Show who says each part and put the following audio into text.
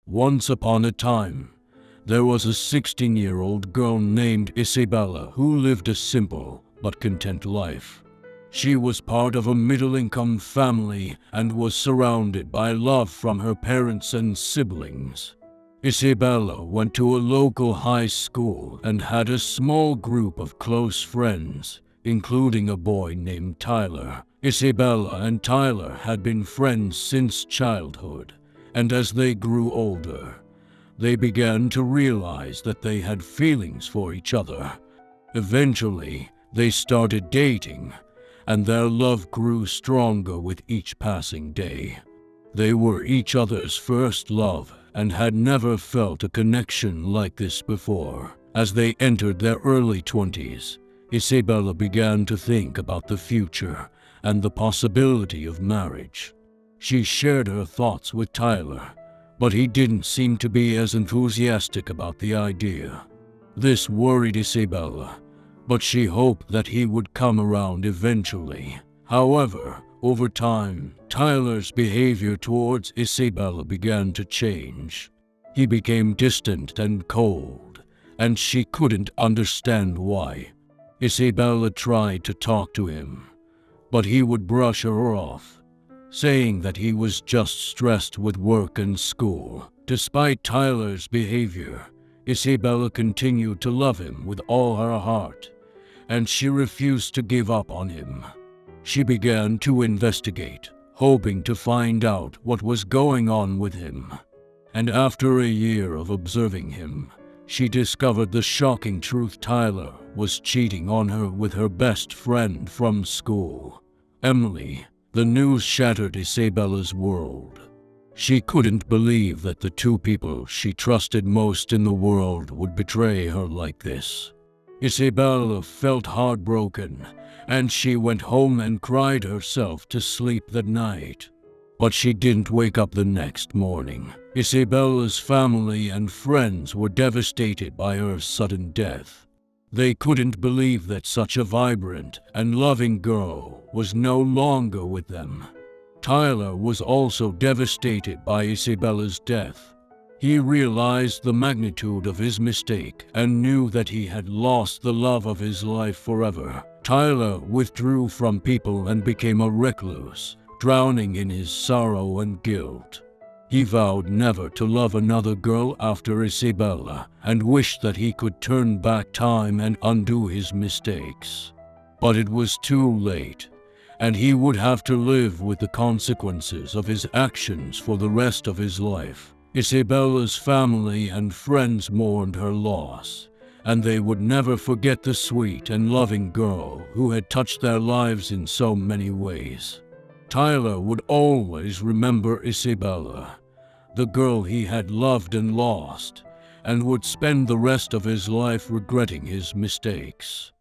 Speaker 1: Once upon a time, there was a 16-year-old girl named Isabella who lived a simple but content life. She was part of a middle-income family and was surrounded by love from her parents and siblings. Isabella went to a local high school and had a small group of close friends, including a boy named Tyler. Isabella and Tyler had been friends since childhood, and as they grew older, they began to realize that they had feelings for each other. Eventually, they started dating, and their love grew stronger with each passing day. They were each other's first love and had never felt a connection like this before. As they entered their early 20s, Isabella began to think about the future and the possibility of marriage. She shared her thoughts with Tyler, but he didn't seem to be as enthusiastic about the idea. This worried Isabella, but she hoped that he would come around eventually. However, over time, Tyler's behavior towards Isabella began to change. He became distant and cold, and she couldn't understand why. Isabella tried to talk to him, but he would brush her off, saying that he was just stressed with work and school. Despite Tyler's behavior, Isabella continued to love him with all her heart, and she refused to give up on him. She began to investigate, hoping to find out what was going on with him. And after a year of observing him, she discovered the shocking truth: Tyler was cheating on her with her best friend from school, Emily. The news shattered Isabella's world. She couldn't believe that the two people she trusted most in the world would betray her like this. Isabella felt heartbroken, and she went home and cried herself to sleep that night. But she didn't wake up the next morning. Isabella's family and friends were devastated by her sudden death. They couldn't believe that such a vibrant and loving girl was no longer with them. Tyler was also devastated by Isabella's death. He realized the magnitude of his mistake and knew that he had lost the love of his life forever. Tyler withdrew from people and became a recluse, drowning in his sorrow and guilt. He vowed never to love another girl after Isabella and wished that he could turn back time and undo his mistakes. But it was too late, and he would have to live with the consequences of his actions for the rest of his life. Isabella's family and friends mourned her loss, and they would never forget the sweet and loving girl who had touched their lives in so many ways. Tyler would always remember Isabella, the girl he had loved and lost, and would spend the rest of his life regretting his mistakes.